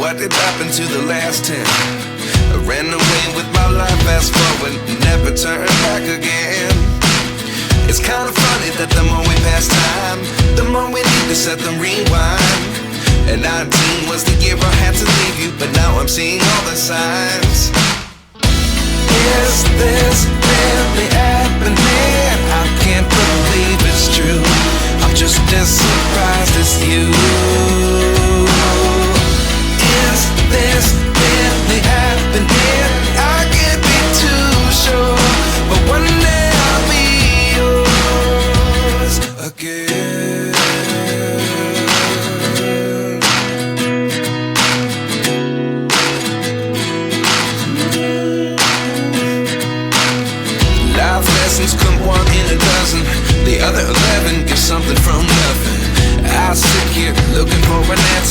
What did happen to the last 10? I ran away with my life, fast forward, never turn back again. It's kind of funny that the more we pass time, the more we need to set them rewind. And 19 was the year I had to leave you, but now I'm seeing all the signs. Is this really happening? I can't believe it's true. I'm just as surprised as you. Is this really happening? I can't be too sure, but one day I'll be yours again. Life lessons come one in a dozen. The other 11 get something from nothing. I sit here looking for an answer.